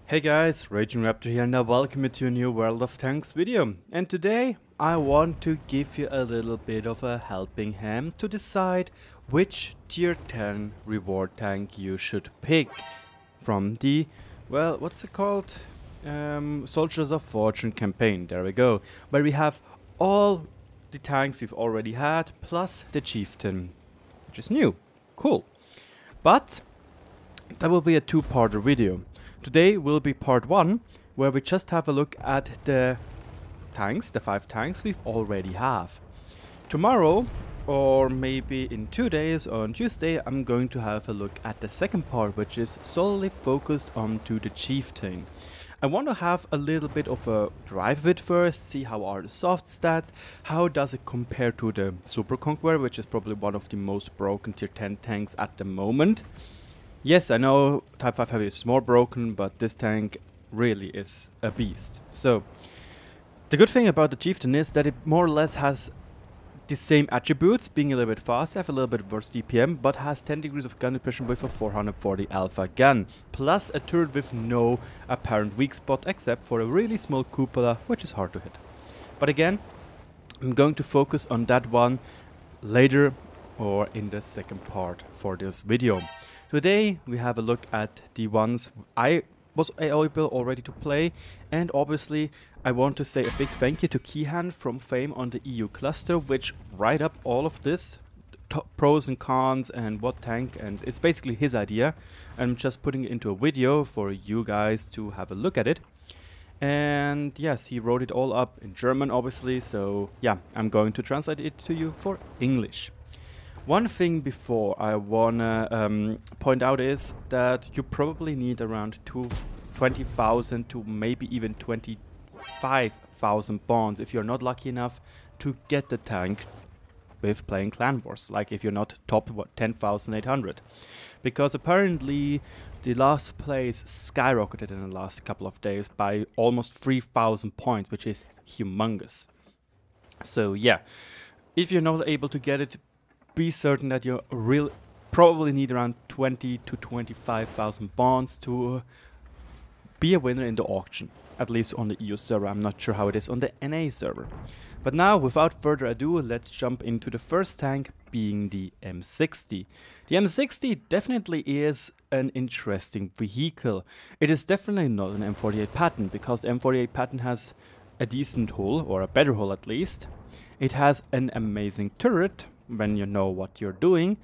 Hey guys, RagingRaptor here and I welcome you to a new World of Tanks video. And today I want to give you a little bit of a helping hand to decide which tier 10 reward tank you should pick from the, well, what's it called? Soldiers of Fortune campaign, there we go. Where we have all the tanks we've already had plus the Chieftain, which is new. Cool. But that will be a two-parter video. Today will be part 1, where we just have a look at the tanks, the 5 tanks we already have. Tomorrow, or maybe in 2 days on Tuesday, I'm going to have a look at the second part, which is solely focused onto the Chieftain. I want to have a little bit of a drive with first, see how are the soft stats, how does it compare to the Super Conqueror, which is probably one of the most broken tier 10 tanks at the moment. Yes, I know Type 5 Heavy is more broken, but this tank really is a beast. So, the good thing about the Chieftain is that it more or less has the same attributes, being a little bit faster, have a little bit worse DPM, but has 10 degrees of gun depression with a 440 alpha gun, plus a turret with no apparent weak spot except for a really small cupola, which is hard to hit. But again, I'm going to focus on that one later or in the second part for this video. Today we have a look at the ones I was able already to play, and obviously I want to say a big thank you to Keyhand from Fame on the EU cluster, which write up all of this, pros and cons and what tank, and it's basically his idea. I'm just putting it into a video for you guys to have a look at it. And yes, he wrote it all up in German obviously, so yeah, I'm going to translate it to you for English. One thing before I wanna point out is that you probably need around 20,000 to maybe even 25,000 bonds if you're not lucky enough to get the tank with playing Clan Wars, like if you're not top 10,800. Because apparently the last place skyrocketed in the last couple of days by almost 3,000 points, which is humongous. So yeah, if you're not able to get it, be certain that you probably need around 20 to 25,000 bonds to be a winner in the auction, at least on the EU server. I'm not sure how it is on the NA server. But now, without further ado, let's jump into the first tank, being the M60. The M60 definitely is an interesting vehicle. It is definitely not an M48 pattern, because the M48 pattern has a decent hull, or a better hull at least. It has an amazing turret, when you know what you're doing,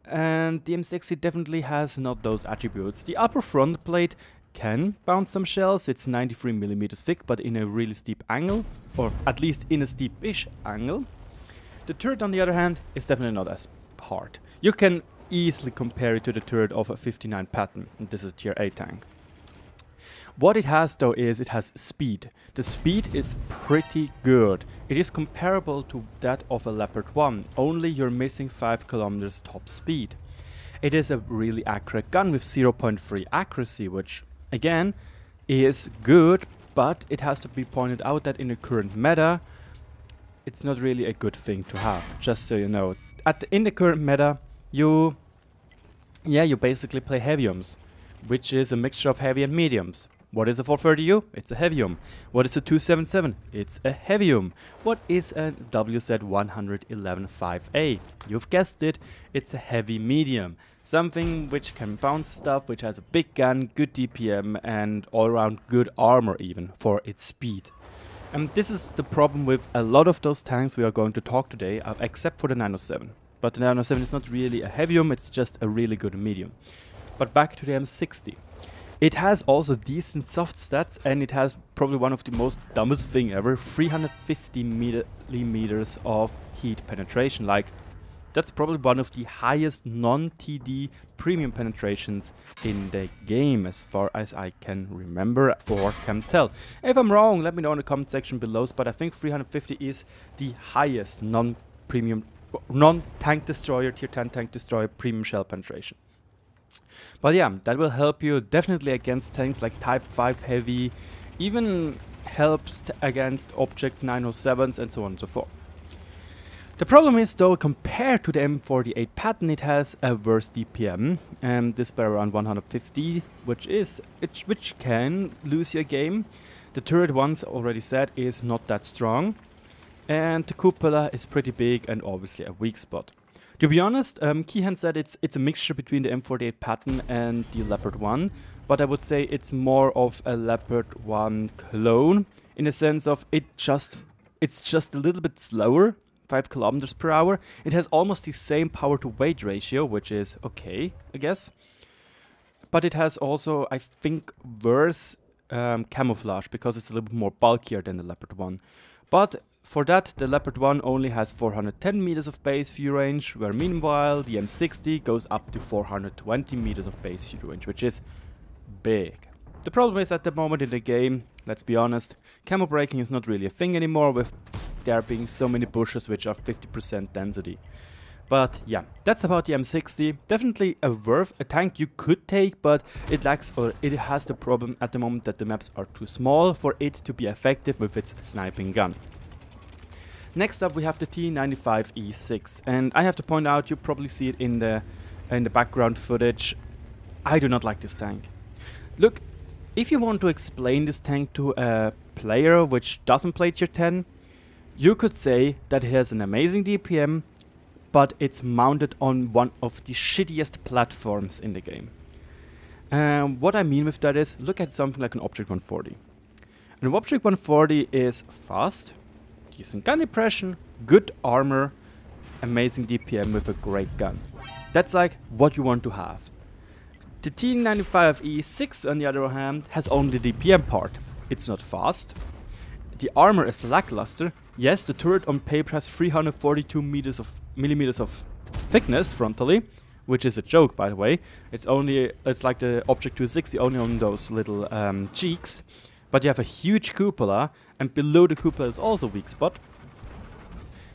and the M60 definitely has not those attributes. The upper front plate can bounce some shells, it's 93mm thick, but in a really steep angle, or at least in a steep-ish angle. The turret, on the other hand, is definitely not as hard. You can easily compare it to the turret of a 59 pattern, and this is tier 8 tank. What it has though is it has speed. The speed is pretty good. It is comparable to that of a Leopard 1, only you're missing 5 kilometers top speed. It is a really accurate gun with 0.3 accuracy, which again is good, but it has to be pointed out that in the current meta it's not really a good thing to have, just so you know. In the current meta you basically play heaviums, which is a mixture of heavy and mediums. What is a 430U? It's a heavium. What is a 277? It's a heavium. What is a WZ-111-5A? You've guessed it, it's a heavy medium. Something which can bounce stuff, which has a big gun, good DPM, and all around good armor even for its speed. And this is the problem with a lot of those tanks we are going to talk today, except for the 907. But the 907 is not really a heavium, it's just a really good medium. But back to the M60. It has also decent soft stats, and it has probably one of the most dumbest thing ever, 350 millimeters of heat penetration. Like, that's probably one of the highest non-TD premium penetrations in the game, as far as I can remember or can tell. If I'm wrong, let me know in the comment section below, but I think 350 is the highest non-premium, non-tank destroyer, tier 10 tank destroyer premium shell penetration. But yeah, that will help you definitely against tanks like Type 5 Heavy, even helps against Object 907s and so on and so forth. The problem is though, compared to the M48 pattern, it has a worse DPM, this by around 150, which can lose you a game. The turret, once already said, is not that strong, and the cupola is pretty big and obviously a weak spot. To be honest, Keyhand said it's a mixture between the M48 pattern and the Leopard 1, but I would say it's more of a Leopard 1 clone, in the sense of it's just a little bit slower, 5 kilometers per hour. It has almost the same power to weight ratio, which is okay, I guess. But it has also, I think, worse camouflage, because it's a little bit more bulkier than the Leopard 1. But for that, the Leopard 1 only has 410 meters of base view range, where meanwhile the M60 goes up to 420 meters of base view range, which is big. The problem is, at the moment in the game, let's be honest, camo breaking is not really a thing anymore, with there being so many bushes which are 50% density. But yeah, that's about the M60. Definitely a tank you could take, but it lacks, or it has the problem at the moment that the maps are too small for it to be effective with its sniping gun. Next up we have the T95E6, and I have to point out, you probably see it in the background footage. I do not like this tank. Look, if you want to explain this tank to a player which doesn't play tier 10, you could say that it has an amazing DPM, but it's mounted on one of the shittiest platforms in the game. What I mean with that is, look at something like an Object 140. An Object 140 is fast, decent gun depression, good armor, amazing DPM with a great gun. That's like what you want to have. The T95E6 on the other hand has only the DPM part. It's not fast. The armor is lackluster. Yes, the turret on paper has 342 millimeters of thickness frontally, which is a joke, by the way. It's like the Object 260, only on those little cheeks. But you have a huge cupola, and below the cupola is also a weak spot.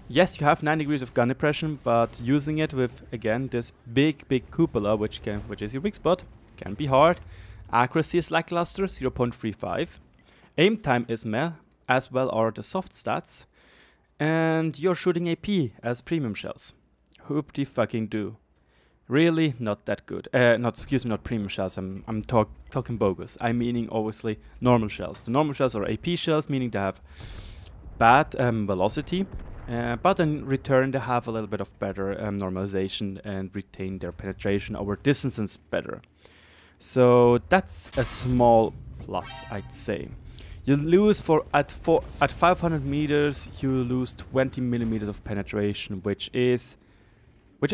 Yes, you have 9 degrees of gun depression, but using it with, again, this big cupola, which is your weak spot, can be hard. Accuracy is lackluster, 0.35. Aim time is meh, as well are the soft stats. And you're shooting AP as premium shells. Hoop-de-fucking-do. Really not that good. Not premium shells, I'm talking bogus. I'm meaning obviously normal shells. The normal shells are AP shells, meaning they have bad velocity, but in return they have a little bit of better normalization and retain their penetration over distances better. So that's a small plus, I'd say. You lose at 500 meters, you lose 20 millimeters of penetration, which is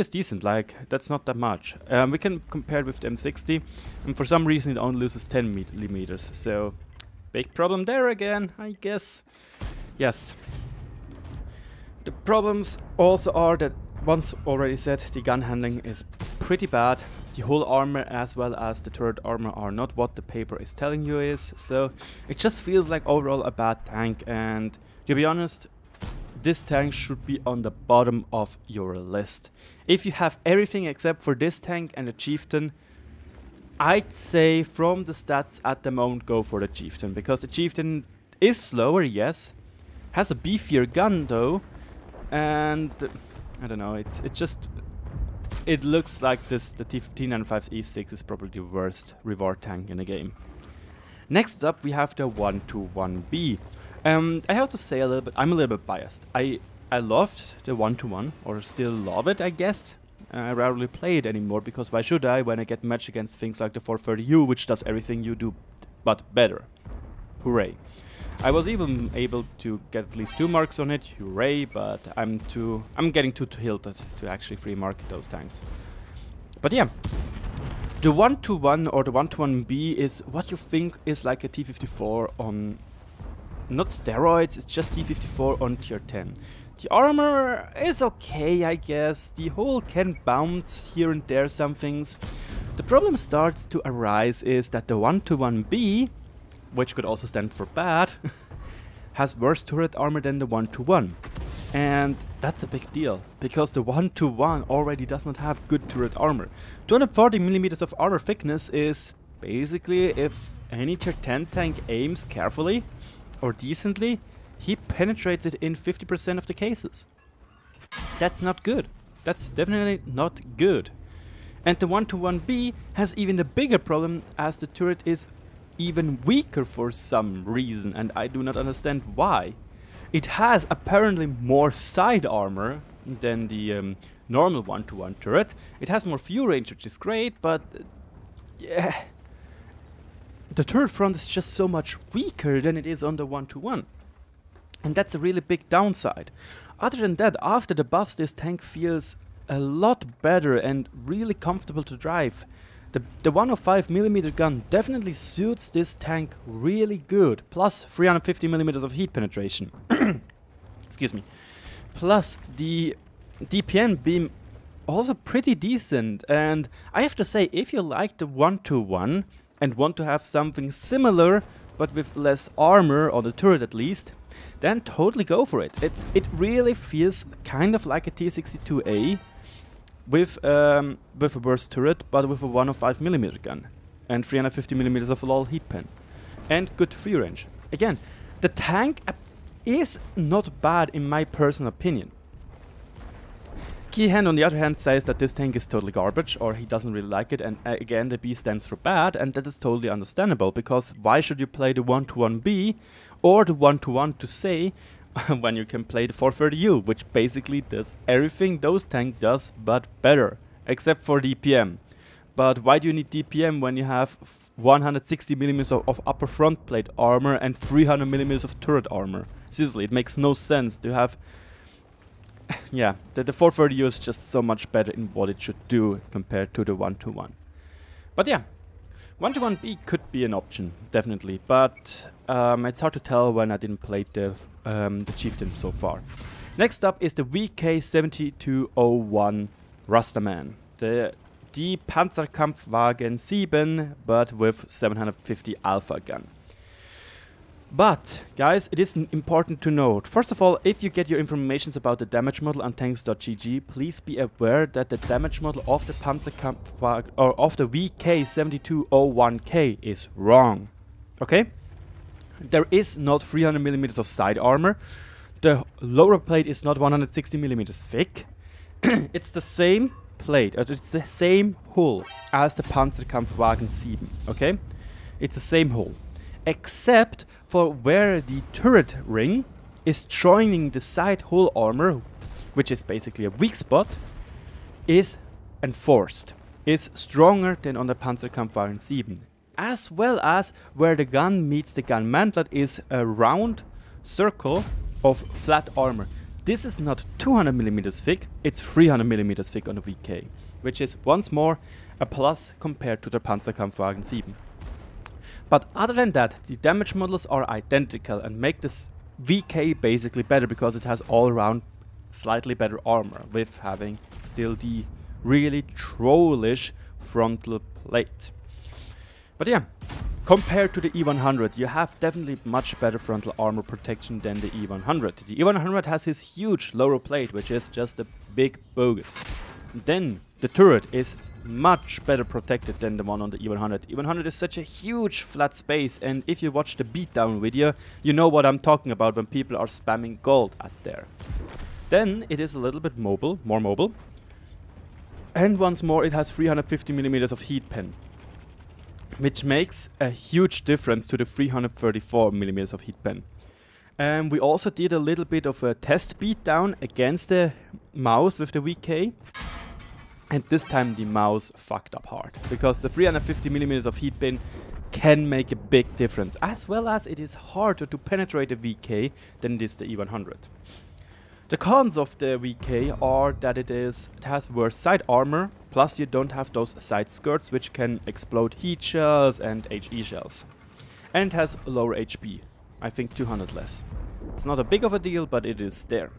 decent. Like, that's not that much. We can compare it with the M60, and for some reason it only loses 10 millimeters. So, big problem there again, I guess. Yes. The problems also are that, once already said, the gun handling is pretty bad. The whole armor as well as the turret armor are not what the paper is telling you is, so it just feels like overall a bad tank, and to be honest, this tank should be on the bottom of your list. If you have everything except for this tank and the Chieftain, I'd say from the stats at the moment go for the Chieftain, because the Chieftain is slower, yes, has a beefier gun though, and I don't know, it looks like the T95E6 is probably the worst reward tank in the game. Next up we have the 121B. I have to say I'm a little bit biased. I loved the 121, or still love it, I guess. I rarely play it anymore, because why should I when I get matched against things like the 430U, which does everything you do but better. Hooray. I was even able to get at least 2 marks on it, hooray, but I'm getting too tilted to actually free market those tanks. But yeah, the 121 or the 121B is what you think is like a T54 on, not steroids, it's just T54 on tier 10. The armor is okay, I guess. The hull can bounce here and there some things. The problem starts to arise is that the 121B, which could also stand for bad, has worse turret armor than the 121. And that's a big deal, because the 121 already does not have good turret armor. 240 millimeters of armor thickness is basically, if any tier 10 tank aims carefully or decently, he penetrates it in 50% of the cases. That's not good. That's definitely not good. And the 121B has even a bigger problem, as the turret is even weaker for some reason, and I do not understand why. It has apparently more side armor than the normal 1-to-1 turret. It has more view range, which is great, but yeah, the turret front is just so much weaker than it is on the 1-to-1. And that's a really big downside. Other than that, after the buffs, this tank feels a lot better and really comfortable to drive. The 105mm gun definitely suits this tank really good, plus 350mm of heat penetration. Excuse me. Plus the DPM beam also pretty decent, and I have to say, if you like the 1-to-1 and want to have something similar but with less armor, on the turret at least, then totally go for it. It really feels kind of like a T62A with a burst turret, but with a 105mm gun and 350mm of low heat pen and good free range. Again, the tank is not bad in my personal opinion. Keyhand on the other hand says that this tank is totally garbage, or he doesn't really like it, and again the B stands for bad, and that is totally understandable, because why should you play the 1-to-1B or the 1-to-1 to say when you can play the 430U, which basically does everything those tank does but better, except for DPM. But why do you need DPM when you have 160mm of upper front plate armor and 300mm of turret armor? Seriously, it makes no sense to have... yeah, the 430U is just so much better in what it should do compared to the 1-to-1. But yeah, 1-to-1B could be an option, definitely, but it's hard to tell when I didn't play the Chieftain so far. Next up is the VK7201 Rasterman, the Panzerkampfwagen 7, but with 750 Alpha gun. But, guys, it is important to note, first of all, if you get your information about the damage model on tanks.gg, please be aware that the damage model of the Panzerkampfwagen, or of the VK7201K is wrong. Okay? There is not 300mm of side armor. The lower plate is not 160mm thick. It's the same plate, it's the same hull as the Panzerkampfwagen 7, okay? It's the same hull, except for where the turret ring is joining the side hull armor, which is basically a weak spot, is enforced, is stronger than on the Panzerkampfwagen 7. As well as where the gun meets the gun mantlet is a round circle of flat armor. This is not 200mm thick, it's 300mm thick on the VK, which is once more a plus compared to the Panzerkampfwagen 7. But other than that, the damage models are identical and make this VK basically better, because it has all around slightly better armor, with having still the really trollish frontal plate. But yeah, compared to the E100, you have definitely much better frontal armor protection than the E100. The E100 has his huge lower plate, which is just a big bogus. Then the turret is much better protected than the one on the E100. E100 is such a huge flat space, and if you watch the beatdown video, you know what I'm talking about when people are spamming gold at there. Then it is a little bit mobile, more mobile. And once more, it has 350mm of heat pen, which makes a huge difference to the 334mm of heat pen. And we also did a little bit of a test beatdown against the mouse with the VK. And this time the mouse fucked up hard, because the 350mm of heat pen can make a big difference, as well as it is harder to penetrate the VK than it is the E100. The cons of the VK are that it has worse side armor, plus you don't have those side skirts which can explode heat shells and HE shells. And it has lower HP, I think 200 less. It's not a big of a deal, but it is there.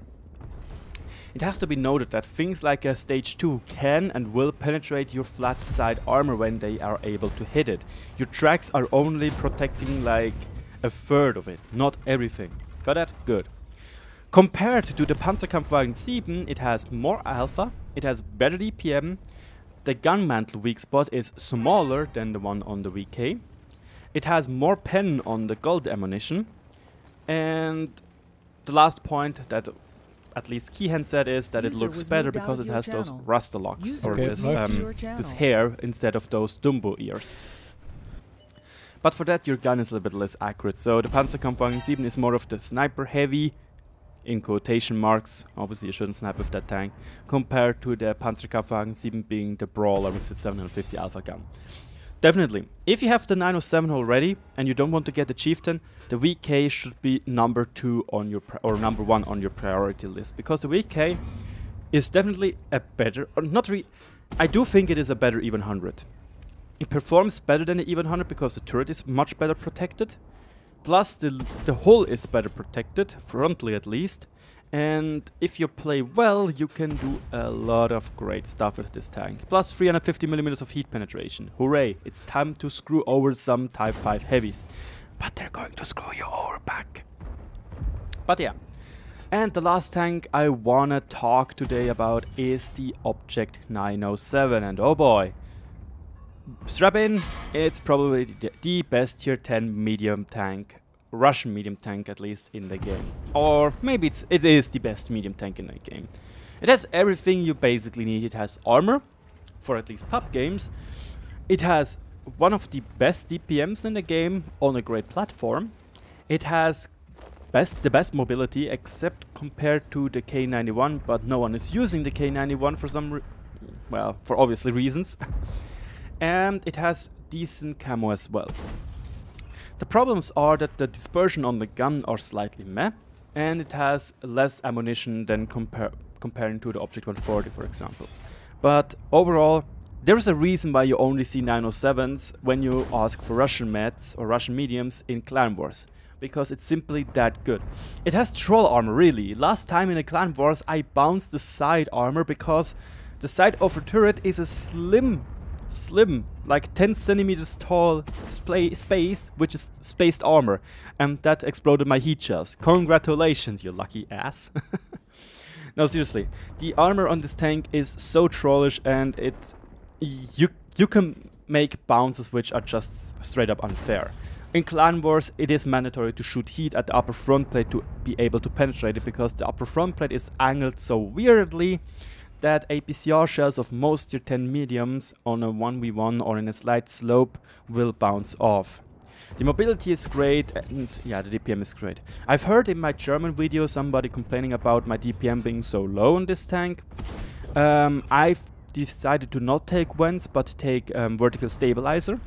It has to be noted that things like a stage 2 can and will penetrate your flat side armor when they are able to hit it. Your tracks are only protecting like a third of it, not everything. Got that? Good. Compared to the Panzerkampfwagen 7, it has more alpha, it has better DPM, the gun mantle weak spot is smaller than the one on the VK, it has more pen on the gold ammunition, and the last point that at least Keyhand said is that it looks better because it has those Rasta locks, or this hair instead of those Dumbo ears. But for that your gun is a little bit less accurate, so the Panzerkampfwagen 7 is more of the sniper heavy, in quotation marks, obviously you shouldn't snipe with that tank, compared to the Panzerkampfwagen 7 being the brawler with the 750 alpha gun. Definitely, if you have the 907 already and you don't want to get the Chieftain, the VK should be number 2 on your or number 1 on your priority list, because the VK is definitely a better, or not I do think it is a better E100. It performs better than the E100 because the turret is much better protected, plus the hull is better protected, frontally at least. And if you play well, you can do a lot of great stuff with this tank. Plus 350mm of heat penetration. Hooray! It's time to screw over some Type 5 heavies. But they're going to screw you over back. But yeah. And the last tank I wanna talk today about is the Object 907. And oh boy. Strap in, it's probably the best tier 10 medium tank. Russian medium tank, at least, in the game. Or maybe it is the best medium tank in the game. It has everything you basically need. It has armor, for at least pub games. It has one of the best DPMs in the game on a great platform. It has the best mobility, except compared to the K91, but no one is using the K91 for some well, for obviously reasons. And it has decent camo as well. The problems are that the dispersion on the gun are slightly meh, and it has less ammunition than comparing to the Object 140, for example. But overall, there is a reason why you only see 907s when you ask for Russian meds or Russian mediums in Clan Wars, because it's simply that good. It has troll armor, really. Last time in the Clan Wars I bounced the side armor because the side of the turret is a slim, like 10 centimeters tall space, which is spaced armor, and that exploded my heat shells. Congratulations, you lucky ass. No, seriously, the armor on this tank is so trollish, and you can make bounces which are just straight up unfair. In Clan Wars, it is mandatory to shoot heat at the upper front plate to be able to penetrate it, because the upper front plate is angled so weirdly that APCR shells of most tier 10 mediums on a 1v1 or in a slight slope will bounce off. The mobility is great, and yeah, the DPM is great. I've heard in my German video somebody complaining about my DPM being so low on this tank. I've decided to not take vents, but take vertical stabilizer.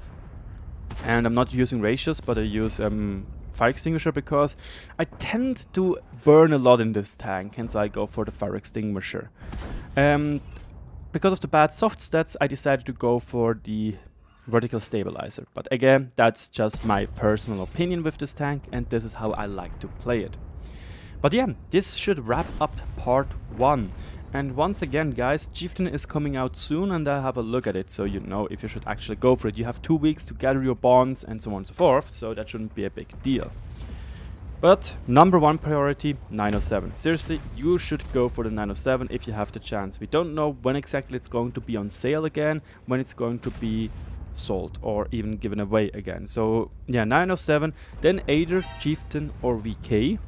And I'm not using ratios, but I use fire extinguisher, because I tend to burn a lot in this tank, hence I go for the fire extinguisher. Because of the bad soft stats, I decided to go for the vertical stabilizer. But again, that's just my personal opinion with this tank, and this is how I like to play it. But yeah, this should wrap up part 1. And once again, guys, Chieftain is coming out soon, and I'll have a look at it, so you know if you should actually go for it. You have 2 weeks to gather your bonds and so on and so forth, so that shouldn't be a big deal. But number 1 priority, 907. Seriously, you should go for the 907 if you have the chance. We don't know when exactly it's going to be on sale again, when it's going to be sold or even given away again. So yeah, 907, then either Chieftain or VK,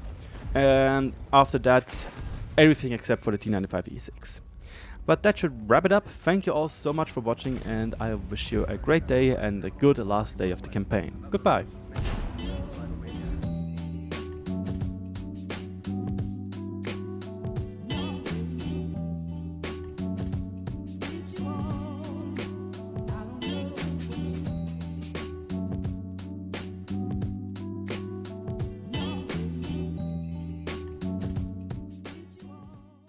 and after that everything except for the T95 E6. But that should wrap it up. Thank you all so much for watching, and I wish you a great day and a good last day of the campaign. Goodbye.